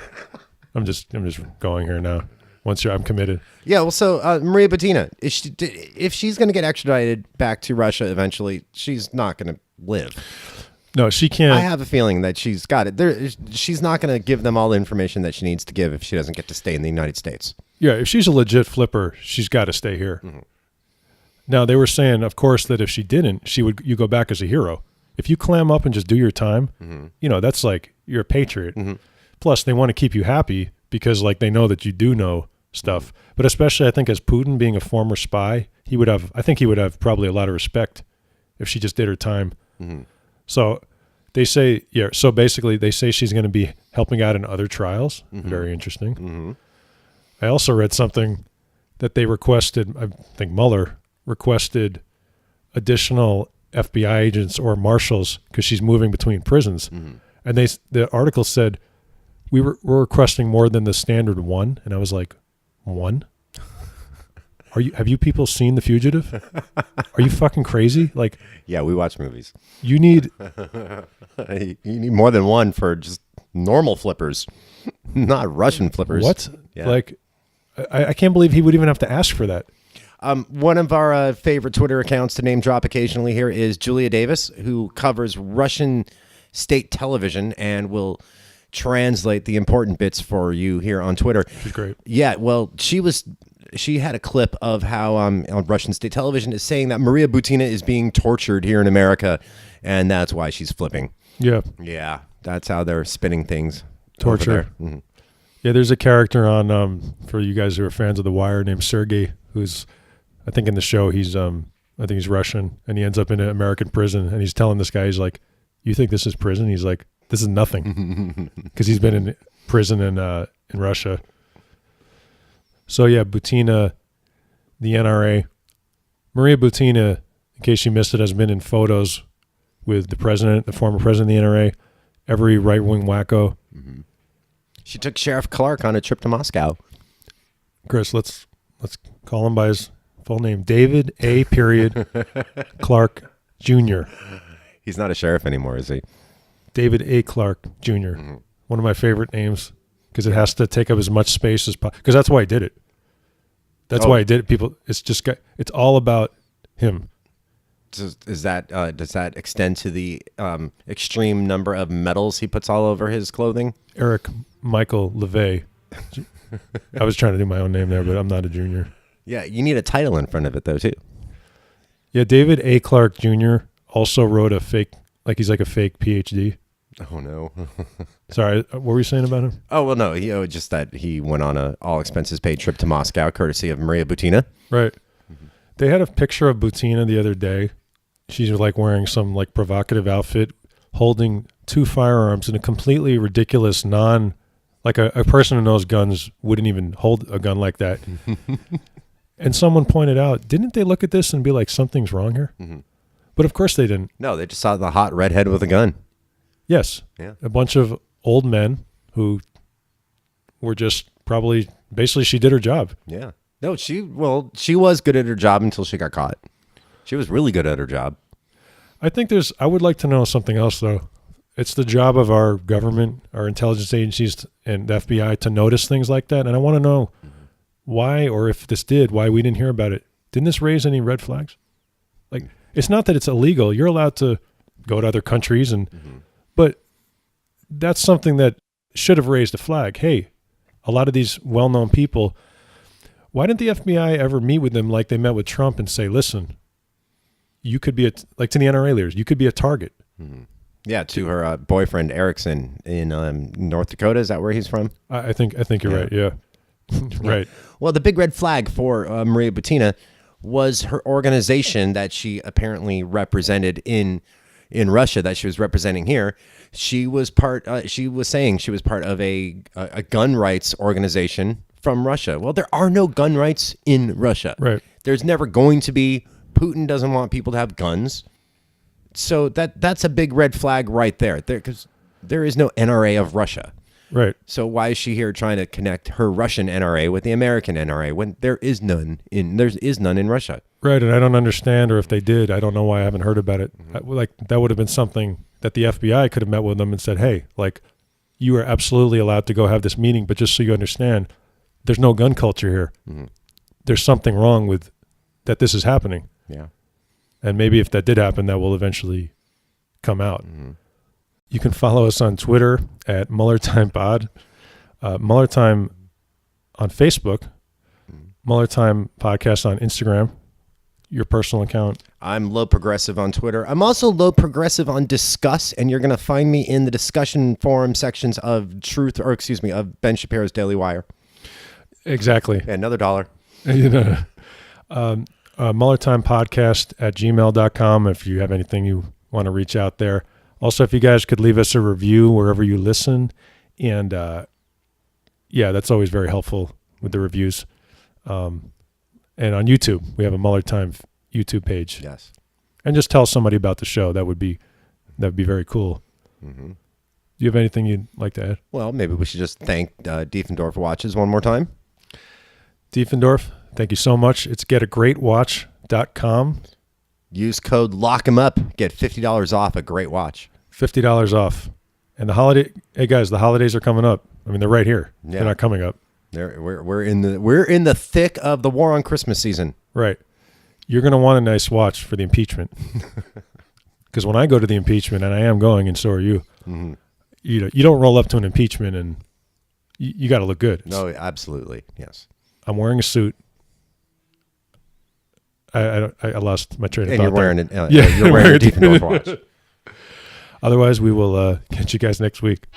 I'm just going here now. I'm committed. Yeah. Well, so Maria Butina, if she's going to get extradited back to Russia eventually, she's not going to live. No, she can't. I have a feeling that she's got it. She's not going to give them all the information that she needs to give if she doesn't get to stay in the United States. Yeah, if she's a legit flipper, she's got to stay here. Mm-hmm. Now, they were saying, of course, that if she didn't, you go back as a hero. If you clam up and just do your time, that's like you're a patriot. Mm-hmm. Plus, they want to keep you happy because like they know that you do know stuff. Mm-hmm. But especially, I think as Putin being a former spy, he would have probably a lot of respect if she just did her time. Mm-hmm. So they say, so basically they say she's going to be helping out in other trials. Mm-hmm. Very interesting. Mm-hmm. I also read something that they requested, I think Mueller requested additional FBI agents or marshals because she's moving between prisons. Mm-hmm. And the article said, we're requesting more than the standard one. And I was like, one? Have you people seen The Fugitive? Are you fucking crazy? Like, yeah, we watch movies. You need more than one for just normal flippers, not Russian flippers. What? Yeah. Like, I can't believe he would even have to ask for that. One of our favorite Twitter accounts to name drop occasionally here is Julia Davis, who covers Russian state television and will translate the important bits for you here on Twitter. She's great. Yeah, well, she had a clip of how on Russian state television is saying that Maria Butina is being tortured here in America, and that's why she's flipping. Yeah. Yeah, that's how they're spinning things. Torture. Mm-hmm. Yeah, there's a character on, for you guys who are fans of The Wire, named Sergei, who's, I think in the show, I think he's Russian, and he ends up in an American prison, and he's telling this guy, he's like, you think this is prison? He's like, this is nothing. Because he's been in prison in Russia. So yeah, Butina, the NRA. Maria Butina, in case you missed it, has been in photos with the former president of the NRA, every right-wing wacko. Mm-hmm. She took Sheriff Clark on a trip to Moscow. Chris, let's call him by his full name. David A. Clark Jr. He's not a sheriff anymore, is he? David A. Clark Jr. Mm-hmm. One of my favorite names because it has to take up as much space as possible. Because that's why I did it. That's why I did it. People, it's all about him. Does that extend to the extreme number of medals he puts all over his clothing? Eric Michael LeVay I was trying to do my own name there, but I'm not a junior. Yeah, you need a title in front of it though too. Yeah, David A. Clark Jr. also wrote a fake, like he's like a fake PhD. Oh no. Sorry, what were you saying about him? Oh well, no. Just that he went on a all expenses paid trip to Moscow, courtesy of Maria Butina. Right. They had a picture of Butina the other day. She's like wearing some like provocative outfit, holding 2 firearms in a completely ridiculous like a person who knows guns wouldn't even hold a gun like that. And someone pointed out, didn't they look at this and be like, something's wrong here? Mm-hmm. But of course they didn't. No, they just saw the hot redhead with a gun. Yes. Yeah. A bunch of old men who were just probably, basically she did her job. Yeah. No, she was good at her job until she got caught. She was really good at her job. I would like to know something else though. It's the job of our government, our intelligence agencies and the FBI to notice things like that. And I want to know why, or if this did, why we didn't hear about it. Didn't this raise any red flags? Like, it's not that it's illegal. You're allowed to go to other countries but that's something that should have raised a flag. Hey, a lot of these well-known people, why didn't the FBI ever meet with them like they met with Trump and say, listen, you could be like to the NRA leaders, you could be a target. Mm-hmm. Yeah, to her boyfriend Erickson in North Dakota. Is that where he's from? I think you're right. Yeah, right. Well, the big red flag for Maria Butina was her organization that she apparently represented in Russia, that she was representing here. She was saying she was part of a gun rights organization from Russia. Well, there are no gun rights in Russia. Right. There's never going to be. Putin doesn't want people to have guns. So that's a big red flag right there. Because there is no NRA of Russia. Right. So why is she here trying to connect her Russian NRA with the American NRA when there is none in Russia? Right, and I don't understand, or if they did, I don't know why I haven't heard about it. Like that would have been something that the FBI could have met with them and said, "Hey, like you are absolutely allowed to go have this meeting, but just so you understand, there's no gun culture here. Mm-hmm. There's something wrong with that. This is happening." Yeah. And maybe if that did happen, that will eventually come out. Mm-hmm. You can follow us on Twitter at Mueller Time Pod, Mueller Time on Facebook, Mueller Time Podcast on Instagram, your personal account. I'm Low Progressive on Twitter. I'm also Low Progressive on Discuss, and you're going to find me in the discussion forum sections of of Ben Shapiro's Daily Wire. Exactly. Yeah, another $1. Mueller Time Podcast at gmail.com if you have anything you want to reach out there. Also, if you guys could leave us a review wherever you listen. And that's always very helpful with the reviews. And on YouTube, we have a Mueller Time YouTube page. Yes. And just tell somebody about the show. That would be very cool. Mm-hmm. Do you have anything you'd like to add? Well, maybe we should just thank Diefendorf Watches one more time. Diefendorf, thank you so much. It's getagreatwatch.com. Use code LOCKEMUP. Get $50 off a great watch. $50 off. And hey guys, the holidays are coming up. I mean, they're right here. Yeah. They're not coming up. We're in the thick of the war on Christmas season. Right. You're going to want a nice watch for the impeachment. Because when I go to the impeachment, and I am going, and so are you, mm-hmm. You don't roll up to an impeachment and you got to look good. No, absolutely. Yes. I'm wearing a suit. I lost my train of thought. And you're wearing a Diefendorf watch. Otherwise, we will catch you guys next week.